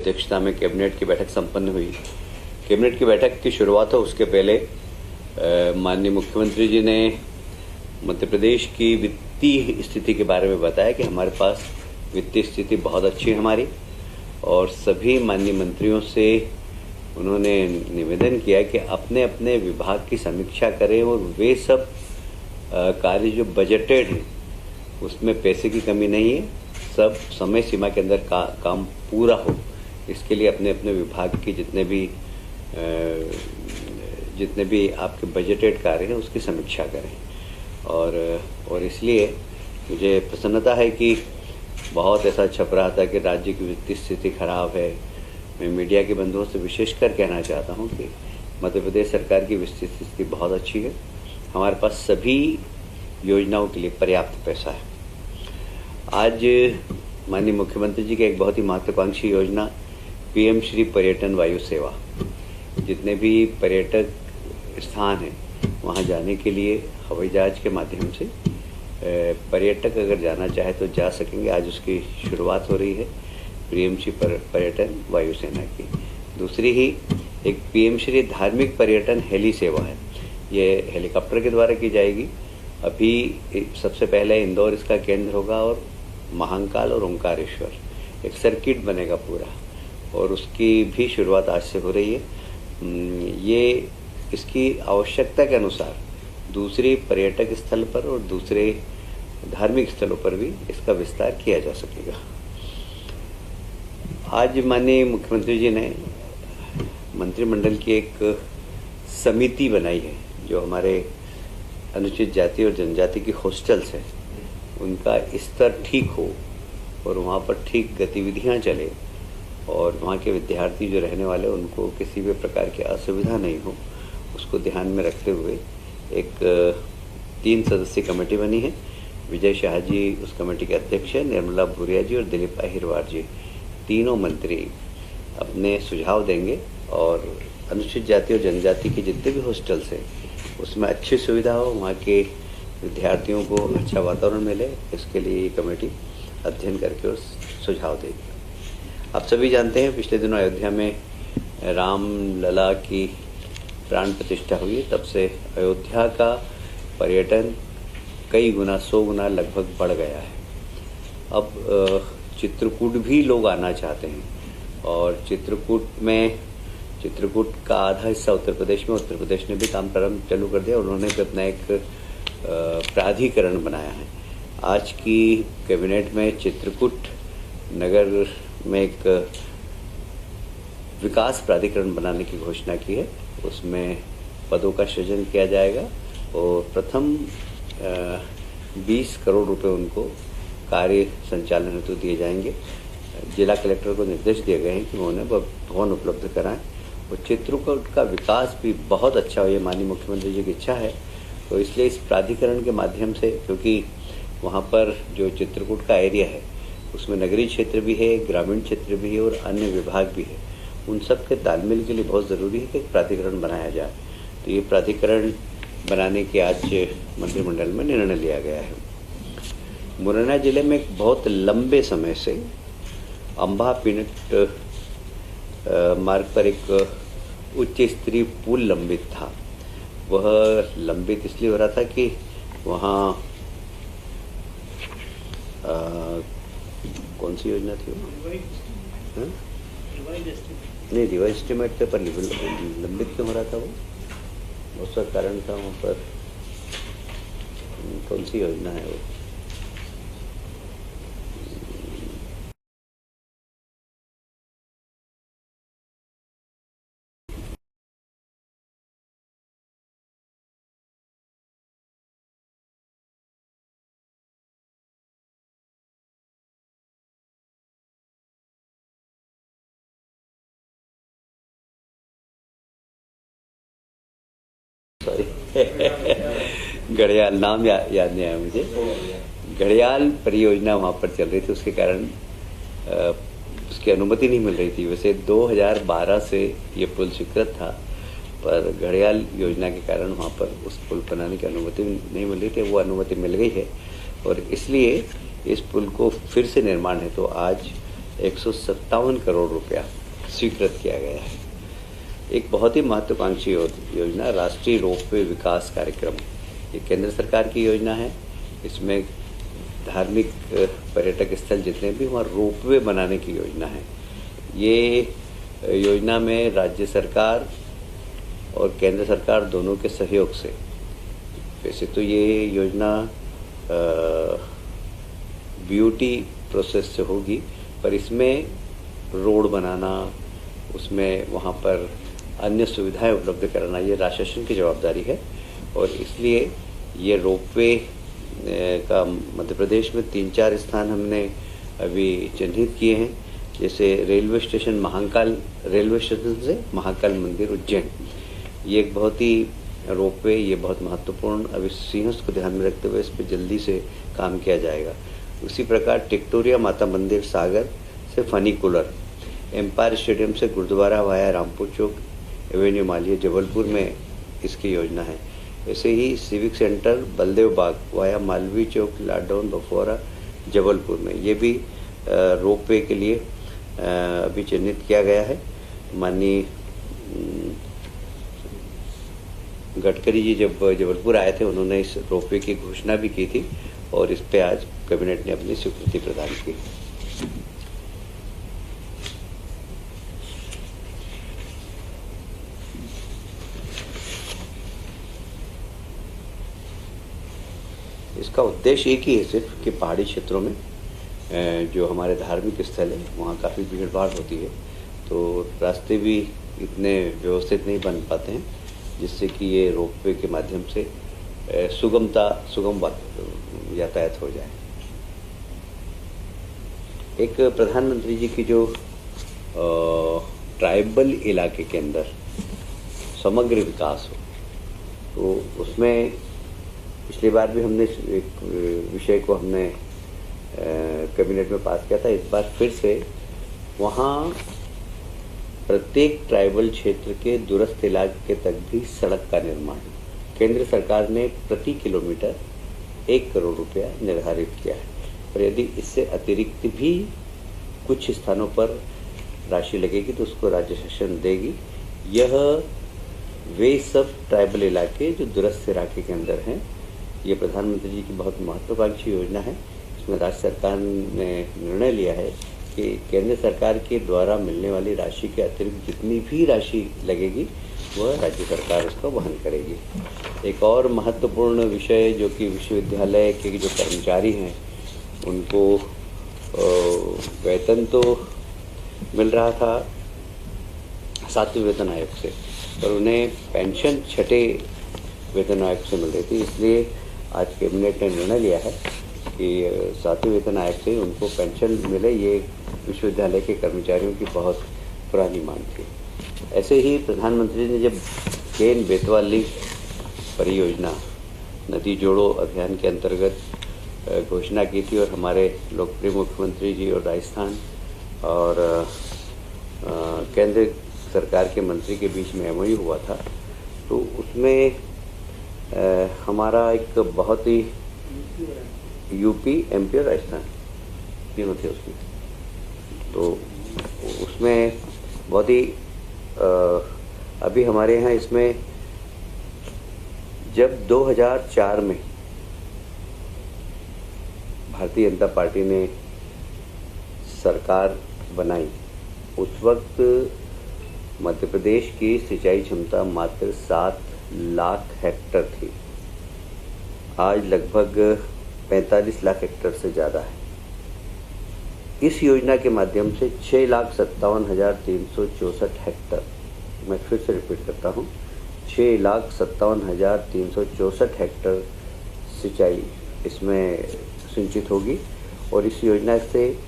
अध्यक्षता में कैबिनेट की बैठक संपन्न हुई। कैबिनेट की बैठक की शुरुआत हो उसके पहले माननीय मुख्यमंत्री जी ने मध्य प्रदेश की वित्तीय स्थिति के बारे में बताया कि हमारे पास वित्तीय स्थिति बहुत अच्छी है हमारी, और सभी माननीय मंत्रियों से उन्होंने निवेदन किया कि अपने अपने विभाग की समीक्षा करें और वे सब कार्य जो बजटेड हैं उसमें पैसे की कमी नहीं है, सब समय सीमा के अंदर काम पूरा हो, इसके लिए अपने अपने विभाग की जितने भी आपके बजटेड कार्य हैं उसकी समीक्षा करें। और इसलिए मुझे प्रसन्नता है कि बहुत ऐसा छप रहा था कि राज्य की वित्तीय स्थिति खराब है। मैं मीडिया के बंधुओं से विशेषकर कहना चाहता हूं कि मध्य प्रदेश सरकार की वित्तीय स्थिति बहुत अच्छी है। हमारे पास सभी योजनाओं के लिए पर्याप्त पैसा है। आज माननीय मुख्यमंत्री जी की एक बहुत ही महत्वाकांक्षी योजना पीएम श्री पर्यटन वायु सेवा, जितने भी पर्यटक स्थान हैं वहां जाने के लिए हवाई जहाज के माध्यम से पर्यटक अगर जाना चाहे तो जा सकेंगे। आज उसकी शुरुआत हो रही है पीएम श्री पर्यटन वायुसेना की। दूसरी ही एक पीएम श्री धार्मिक पर्यटन हेली सेवा है, ये हेलीकॉप्टर के द्वारा की जाएगी। अभी सबसे पहले इंदौर इसका केंद्र होगा और महाकाल और ओंकारेश्वर एक सर्किट बनेगा पूरा, और उसकी भी शुरुआत आज से हो रही है। ये इसकी आवश्यकता के अनुसार दूसरे पर्यटक स्थल पर और दूसरे धार्मिक स्थलों पर भी इसका विस्तार किया जा सकेगा। आज माननीय मुख्यमंत्री जी ने मंत्रिमंडल की एक समिति बनाई है जो हमारे अनुसूचित जाति और जनजाति की हॉस्टल्स हैं उनका स्तर ठीक हो और वहाँ पर ठीक गतिविधियाँ चले और वहाँ के विद्यार्थी जो रहने वाले उनको किसी भी प्रकार की असुविधा नहीं हो, उसको ध्यान में रखते हुए एक 3 सदस्यीय कमेटी बनी है। विजय शाह जी उस कमेटी के अध्यक्ष हैं, निर्मला भूरिया जी और दिलीप अहिरवार जी, तीनों मंत्री अपने सुझाव देंगे और अनुसूचित जाति और जनजाति के जितने भी हॉस्टल्स हैं उसमें अच्छी सुविधा हो, वहाँ के विद्यार्थियों को अच्छा वातावरण मिले, इसके लिए ये कमेटी अध्ययन करके और सुझाव देगी। आप सभी जानते हैं पिछले दिनों अयोध्या में राम लला की प्राण प्रतिष्ठा हुई, तब से अयोध्या का पर्यटन कई गुना 100 गुना लगभग बढ़ गया है। अब चित्रकूट भी लोग आना चाहते हैं और चित्रकूट का आधा हिस्सा उत्तर प्रदेश ने भी काम प्रारंभ चालू कर दिया। उन्होंने भी अपना एक प्राधिकरण बनाया है। आज की कैबिनेट में चित्रकूट नगर में एक विकास प्राधिकरण बनाने की घोषणा की है। उसमें पदों का सृजन किया जाएगा और प्रथम 20 करोड़ रुपए उनको कार्य संचालन हेतु दिए जाएंगे। जिला कलेक्टर को निर्देश दिए गए हैं कि वो उन्हें भवन उपलब्ध कराएं और चित्रकूट का विकास भी बहुत अच्छा हो, ये माननीय मुख्यमंत्री जी की इच्छा है। तो इसलिए इस प्राधिकरण के माध्यम से, क्योंकि वहाँ पर जो चित्रकूट का एरिया है उसमें नगरीय क्षेत्र भी है, ग्रामीण क्षेत्र भी है और अन्य विभाग भी है, उन सब के तालमेल के लिए बहुत ज़रूरी है कि एक प्राधिकरण बनाया जाए। तो ये प्राधिकरण बनाने के आज मंत्रिमंडल में निर्णय लिया गया है। मुरैना जिले में एक बहुत लंबे समय से अंबा पीनट मार्ग पर एक उच्च स्तरीय पुल लंबित था। वह लंबित इसलिए हो रहा था कि वहाँ कौन सी योजना थी वो? नहीं, रिवाइज एस्टीमेट थे, पर लंबित क्यों हो रहा था वो? उसका कारण था वहाँ पर कौन सी योजना है वो? घड़ियाल नाम याद नहीं आया मुझे। घड़ियाल परियोजना वहाँ पर चल रही थी, उसके कारण उसकी अनुमति नहीं मिल रही थी। वैसे 2012 से ये पुल स्वीकृत था, पर घड़ियाल योजना के कारण वहाँ पर उस पुल बनाने की अनुमति नहीं मिल रही थी। वो अनुमति मिल गई है और इसलिए इस पुल को फिर से निर्माण है। तो आज 157 करोड़ रुपया स्वीकृत किया गया है। एक बहुत ही महत्वाकांक्षी योजना राष्ट्रीय रोपवे विकास कार्यक्रम, ये केंद्र सरकार की योजना है। इसमें धार्मिक पर्यटक स्थल जितने भी वहाँ रोपवे बनाने की योजना है। ये योजना में राज्य सरकार और केंद्र सरकार दोनों के सहयोग से, वैसे तो ये योजना बीओटी प्रोसेस से होगी, पर इसमें रोड बनाना, उसमें वहाँ पर अन्य सुविधाएं उपलब्ध कराना, ये राज्य शासन की जवाबदारी है। और इसलिए ये रोपवे का मध्य प्रदेश में 3-4 स्थान हमने अभी चिन्हित किए हैं, जैसे railway station Mahakal, railway station से महाकाल मंदिर उज्जैन, ये एक बहुत ही रोपवे, ये बहुत महत्वपूर्ण, अब इस सिंहस्थ को ध्यान में रखते हुए इस पर जल्दी से काम किया जाएगा। उसी प्रकार टिक्टोरिया माता मंदिर सागर से फनीकुलर, एम्पायर स्टेडियम से गुरुद्वारा वाया रामपुर चौक एवेन्यू मालिया जबलपुर में इसकी योजना है। ऐसे ही सिविक सेंटर बलदेव बाग वाया मालवी चौक लाडौन बफौरा जबलपुर में, ये भी रोपवे के लिए अभी चिन्हित किया गया है। माननीय गडकरी जी जब जबलपुर आए थे, उन्होंने इस रोपवे की घोषणा भी की थी और इस पे आज कैबिनेट ने अपनी स्वीकृति प्रदान की। इसका उद्देश्य एक ही है सिर्फ कि पहाड़ी क्षेत्रों में जो हमारे धार्मिक स्थल है वहाँ काफ़ी भीड़ भाड़ होती है, तो रास्ते भी इतने व्यवस्थित नहीं बन पाते हैं, जिससे कि ये रोपवे के माध्यम से सुगम यातायात हो जाए। एक प्रधानमंत्री जी की जो ट्राइबल इलाके के अंदर समग्र विकास हो, तो उसमें पिछली बार भी हमने एक विषय को हमने कैबिनेट में पास किया था। इस बार फिर से वहाँ प्रत्येक ट्राइबल क्षेत्र के दूरस्थ इलाके तक भी सड़क का निर्माण केंद्र सरकार ने प्रति किलोमीटर 1 करोड़ रुपया निर्धारित किया है। और यदि इससे अतिरिक्त भी कुछ स्थानों पर राशि लगेगी तो उसको राज्य शासन देगी। यह वे सब ट्राइबल इलाके जो दूरस्थ इलाके के अंदर हैं, ये प्रधानमंत्री जी की बहुत महत्वाकांक्षी योजना है। इसमें राज्य सरकार ने निर्णय लिया है कि केंद्र सरकार के द्वारा मिलने वाली राशि के अतिरिक्त जितनी भी राशि लगेगी वह राज्य सरकार उसका वहन करेगी। एक और महत्वपूर्ण विषय जो कि विश्वविद्यालय के जो कर्मचारी हैं उनको वेतन तो मिल रहा था 7वें वेतन आयोग से, पर उन्हें पेंशन 6ठे वेतन आयोग से मिल रही थी। इसलिए आज कैबिनेट ने निर्णय लिया है कि 7वें वेतन आयोग से उनको पेंशन मिले। ये विश्वविद्यालय के कर्मचारियों की बहुत पुरानी मांग थी। ऐसे ही प्रधानमंत्री ने जब केन बेतवा लिंक परियोजना नदी जोड़ो अभियान के अंतर्गत घोषणा की थी और हमारे लोकप्रिय मुख्यमंत्री जी और राजस्थान और केंद्र सरकार के मंत्री के बीच में एमओयू हुआ था, तो उसमें हमारा एक बहुत ही यूपी, एमपी और राजस्थान तीनों थे उसमें, तो उसमें बहुत ही अभी हमारे यहाँ इसमें जब 2004 में भारतीय जनता पार्टी ने सरकार बनाई, उस वक्त मध्य प्रदेश की सिंचाई क्षमता मात्र 7 लाख हेक्टर थी। आज लगभग 45 लाख हेक्टर से ज़्यादा है। इस योजना के माध्यम से 6,57,364 हेक्टर, मैं फिर से रिपीट करता हूँ, 6,57,364 हेक्टर सिंचाई इसमें सिंचित होगी। और इस योजना से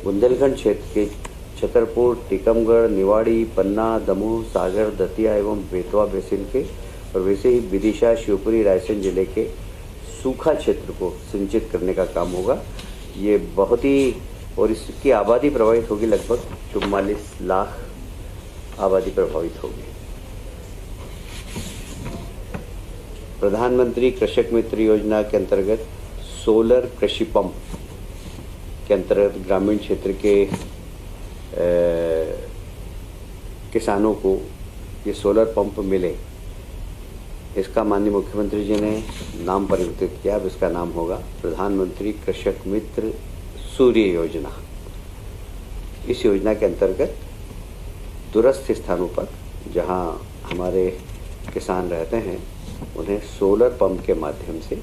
बुंदेलखंड क्षेत्र के छतरपुर, टीकमगढ़, निवाड़ी, पन्ना, दमोह, सागर, दतिया एवं बेतवा बेसिन के और वैसे ही विदिशा, शिवपुरी, रायसेन जिले के सूखा क्षेत्र को सिंचित करने का काम होगा। ये बहुत ही, और इसकी आबादी प्रभावित होगी, लगभग 44 लाख आबादी प्रभावित होगी। प्रधानमंत्री कृषक मित्र योजना के अंतर्गत सोलर कृषि पंप के अंतर्गत ग्रामीण क्षेत्र के किसानों को ये सोलर पंप मिले, इसका माननीय मुख्यमंत्री जी ने नाम परिवर्तित किया। अब इसका नाम होगा प्रधानमंत्री कृषक मित्र सूर्य योजना। इस योजना के अंतर्गत दूरस्थ स्थानों पर जहां हमारे किसान रहते हैं उन्हें सोलर पंप के माध्यम से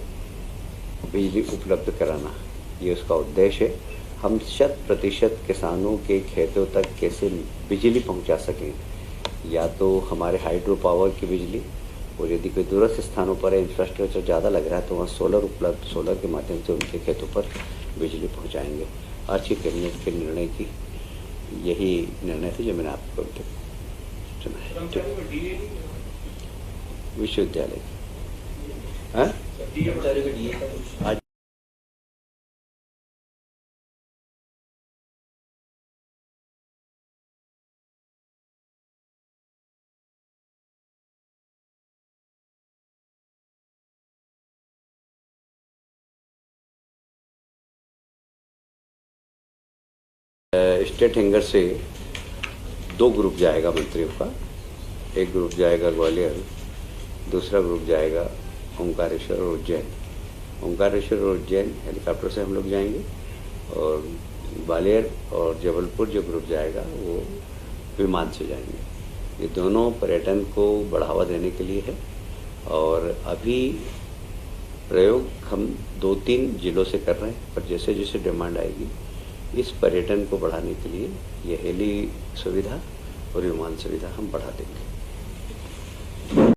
बिजली उपलब्ध कराना, ये उसका उद्देश्य है। हम 100% किसानों के खेतों तक कैसे बिजली पहुंचा सकें, या तो हमारे हाइड्रो पावर की बिजली, और यदि कोई दूरस्थ स्थानों पर इंफ्रास्ट्रक्चर ज़्यादा लग रहा है तो वहाँ सोलर उपलब्ध, सोलर के माध्यम से उनके खेतों पर बिजली पहुँचाएँगे। आज की कैबिनेट के निर्णय की यही निर्णय थे जो मैंने आपको सुना है। विश्वविद्यालय आज स्टेट हैंगर से 2 ग्रुप जाएगा मंत्रियों का। एक ग्रुप जाएगा ग्वालियर, दूसरा ग्रुप जाएगा ओंकारेश्वर और उज्जैन। ओंकारेश्वर और उज्जैन हेलीकॉप्टर से हम लोग जाएंगे, और ग्वालियर और जबलपुर जो ग्रुप जाएगा वो विमान से जाएंगे। ये दोनों पर्यटन को बढ़ावा देने के लिए है, और अभी प्रयोग हम 2-3 जिलों से कर रहे हैं, पर जैसे जैसे डिमांड आएगी इस पर्यटन को बढ़ाने के लिए ये हेली सुविधा और विमान सुविधा हम बढ़ा देंगे।